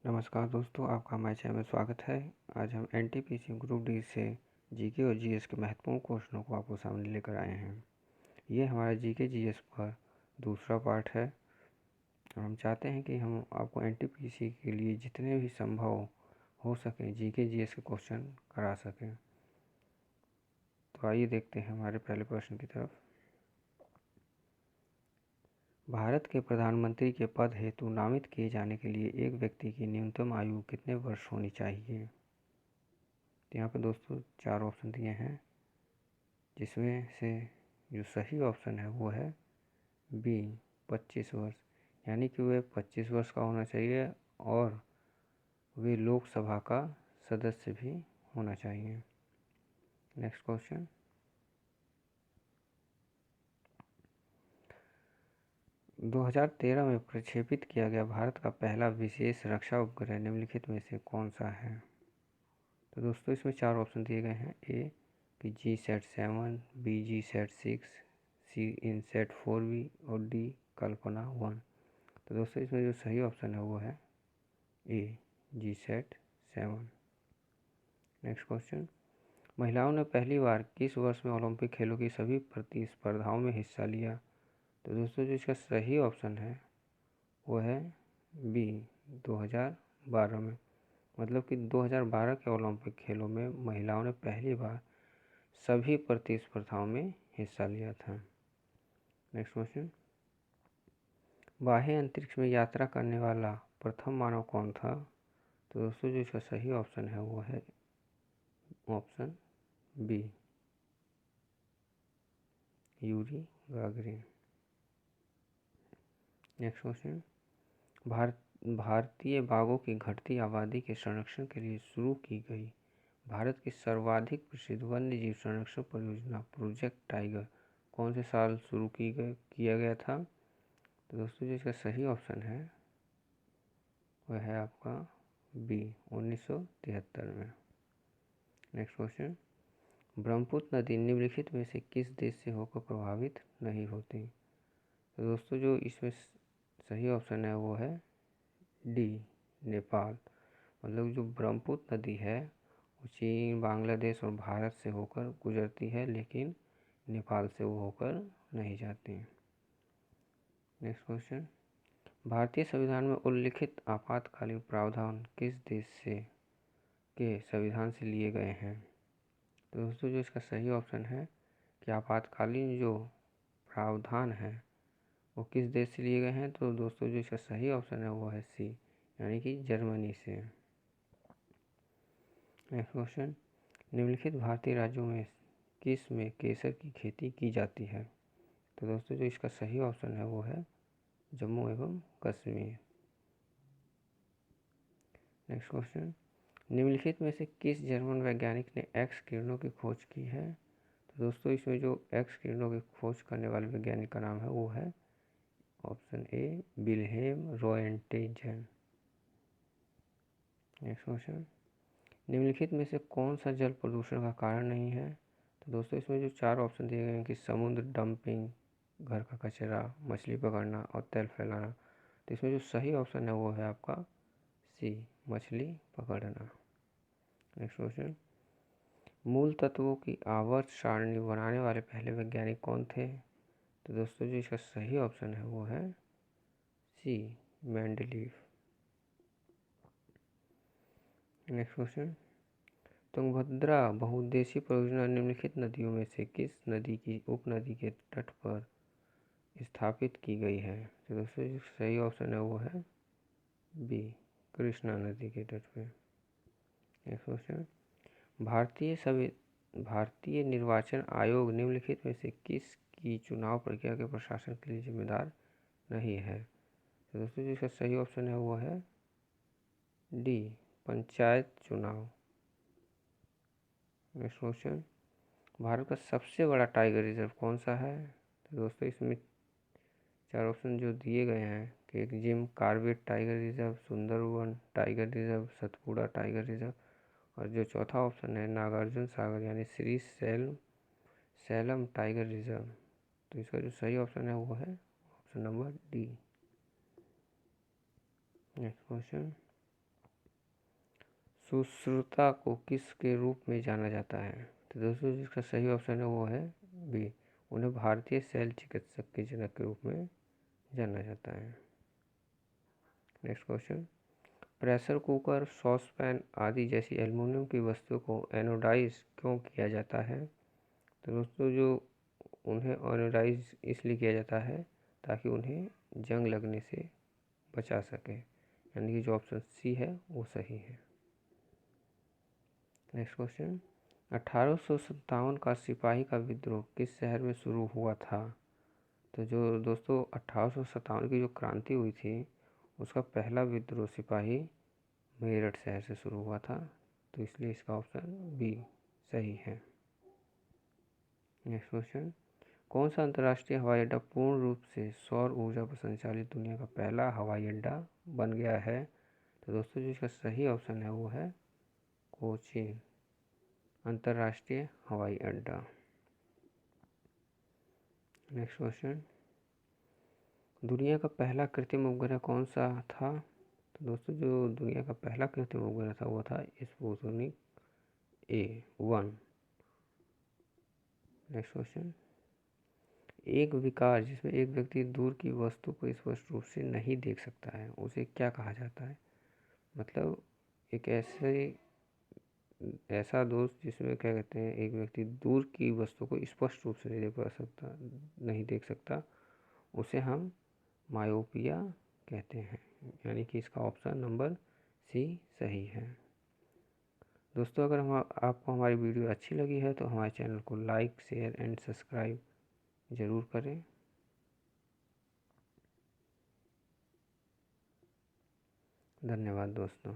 नमस्कार दोस्तों, आपका हमारे चैनल में स्वागत है। आज हम एनटीपीसी ग्रुप डी से जीके और जीएस के महत्वपूर्ण क्वेश्चनों को आपको सामने लेकर आए हैं। ये हमारा जीके जीएस पर दूसरा पार्ट है और हम चाहते हैं कि हम आपको एनटीपीसी के लिए जितने भी संभव हो सके जीके जीएस के क्वेश्चन करा सकें। तो आइए देखते हैं हमारे पहले प्रश्न की तरफ। भारत के प्रधानमंत्री के पद हेतु नामित किए जाने के लिए एक व्यक्ति की न्यूनतम आयु कितने वर्ष होनी चाहिए? तो यहाँ पे दोस्तों 4 ऑप्शन दिए हैं, जिसमें से जो सही ऑप्शन है वो है बी 25 वर्ष, यानी कि वे 25 वर्ष का होना चाहिए और वे लोकसभा का सदस्य भी होना चाहिए। नेक्स्ट क्वेश्चन, दो 2013 में प्रक्षेपित किया गया भारत का पहला विशेष रक्षा उपग्रह निम्नलिखित में से कौन सा है? तो दोस्तों इसमें 4 ऑप्शन दिए गए हैं। ए कि GSAT-7, बी GSAT-6, सी INSAT-4B और डी कल्पना 1। तो दोस्तों इसमें जो सही ऑप्शन है वो है ए GSAT-7। नेक्स्ट क्वेश्चन, महिलाओं ने पहली बार किस वर्ष में ओलंपिक खेलों की सभी प्रतिस्पर्धाओं में हिस्सा लिया? तो दोस्तों जो इसका सही ऑप्शन है वो है बी 2012 में। मतलब कि 2012 के ओलंपिक खेलों में महिलाओं ने पहली बार सभी प्रतिस्पर्धाओं में हिस्सा लिया था। नेक्स्ट क्वेश्चन, बाह्य अंतरिक्ष में यात्रा करने वाला प्रथम मानव कौन था? तो दोस्तों जो इसका सही ऑप्शन है वो है option B Yuri Gagarin. Next question, भारतीय बाघों की घटती आबादी के संरक्षण के लिए शुरू की गई भारत की सर्वाधिक प्रसिद्ध वन्यजीव संरक्षण परियोजना प्रोजेक्ट टाइगर कौन से साल शुरू किया गया था? तो दोस्तों जो इसका सही ऑप्शन है वह है आपका बी 1973 में। नेक्स्ट क्वेश्चन, ब्रह्मपुत्र नदी निम्नलिखित में से किस देश से होकर प्रभावित नहीं होती? तो दोस्तों जो इसमें सही ऑप्शन है वो है डी नेपाल। मतलब जो ब्रह्मपुत्र नदी है वो चीन, बांग्लादेश और भारत से होकर गुजरती है, लेकिन नेपाल से वो होकर नहीं जाती। नेक्स्ट क्वेश्चन, भारतीय संविधान में उल्लिखित आपातकालीन प्रावधान किस देश से के संविधान से लिए गए हैं? तो दोस्तों जो इसका सही ऑप्शन है कि आपातकालीन जो प्रावधान है वो किस देश से लिए गए हैं? तो दोस्तों जो इसका सही ऑप्शन है वो है सी, यानी कि जर्मनी से। नेक्स्ट क्वेश्चन, निम्नलिखित भारतीय राज्यों में किस में केसर की खेती की जाती है? तो दोस्तों जो इसका सही ऑप्शन है वो है जम्मू एवं कश्मीर। नेक्स्ट क्वेश्चन, निम्नलिखित में से किस जर्मन वैज्ञानिक ने एक्स किरणों की खोज की है? तो दोस्तों इसमें जो एक्स किरणों की खोज करने वाले वैज्ञानिक का नाम है वो है option A Wilhelm Roentgen. Next question, निम्नलिखित में से कौन सा जल प्रदूषण का कारण नहीं है? तो दोस्तों इसमें जो 4 ऑप्शन दिए गए हैं कि समुद्र डंपिंग, घर का कचरा, मछली पकड़ना और तेल फैलाना। तो इसमें जो सही ऑप्शन है वो है आपका सी मछली पकड़ना। नेक्स्ट क्वेश्चन, मूल तत्वों की आवर्त सारणी बनाने वाले पहले वैज्ञानिक कौन थे? तो दोस्तों जो इसका सही ऑप्शन है वो है सी मेंडलीफ। नेक्स्ट क्वेश्चन, तुंगभद्रा बहुउद्देशीय परियोजना निम्नलिखित नदियों में से किस नदी की उपनदी के तट पर स्थापित की गई है? तो दोस्तों जो सही ऑप्शन है वो है बी कृष्णा नदी के तट पर। नेक्स्ट क्वेश्चन, भारतीय निर्वाचन आयोग निम्नलिखित में से किस की चुनाव प्रक्रिया के प्रशासन के लिए जिम्मेदार नहीं है? तो दोस्तों जिसका सही ऑप्शन है वो है डी पंचायत चुनाव। नेक्स्ट क्वेश्चन, भारत का सबसे बड़ा टाइगर रिजर्व कौन सा है? तो दोस्तों इसमें 4 ऑप्शन जो दिए गए हैं कि एक Jim Corbett Tiger Reserve, Sundarban Tiger Reserve, Satpura Tiger Reserve और जो चौथा ऑप्शन है नागार्जुन सागर यानी श्री सैलम टाइगर रिजर्व। तो इसका जो सही ऑप्शन है वो है option number D. Next question, Sushruta को किस के रूप में जाना जाता है? तो दोस्तों जिसका सही ऑप्शन है वो है बी, उन्हें भारतीय शैल चिकित्सक के जनक के रूप में जाना जाता है। Next question, pressure cooker, saucepan आदि जैसी एल्युमिनियम की वस्तुओं को एनोडाइज क्यों किया जाता है? तो दोस्तों जो उन्हें एनोडाइज इसलिए किया जाता है ताकि उन्हें जंग लगने से बचा सके, यानी कि जो ऑप्शन सी है वो सही है। नेक्स्ट क्वेश्चन, 1857 का सिपाही का विद्रोह किस शहर में शुरू हुआ था? तो जो दोस्तों 1857 की जो क्रांति हुई थी उसका पहला विद्रोह सिपाही मेरठ शहर से शुरू हुआ था, तो इसलिए इसका ऑप्शन बी सही है। नेक्स्ट क्वेश्चन, कौन सा अंतर्राष्ट्रीय हवाई अड्डा पूर्ण रूप से सौर ऊर्जा पर संचालित दुनिया का पहला हवाई अड्डा बन गया है? तो दोस्तों जिसका सही ऑप्शन है वो है कोचीन अंतर्राष्ट्रीय हवाई अड्डा। नेक्स्ट क्वेश्चन, दुनिया का पहला कृत्रिम उपग्रह कौन सा था? तो दोस्तों जो दुनिया का पहला कृत्रिम उपग्रह था वो था स्पुतनिक A1। नेक्स्ट क्वेश्चन, एक विकार जिसमें एक व्यक्ति दूर की वस्तु को स्पष्ट रूप से नहीं देख सकता है उसे क्या कहा जाता है? मतलब एक ऐसा दोष जिसमें क्या कहते हैं, एक व्यक्ति दूर की वस्तु को स्पष्ट रूप से नहीं देख सकता उसे हम मायोपिया कहते हैं, यानी कि इसका ऑप्शन नंबर सी सही है। दोस्तों अगर आपको हमारी वीडियो अच्छी लगी है तो हमारे चैनल को लाइक, शेयर एंड सब्सक्राइब ज़रूर करें। धन्यवाद दोस्तों।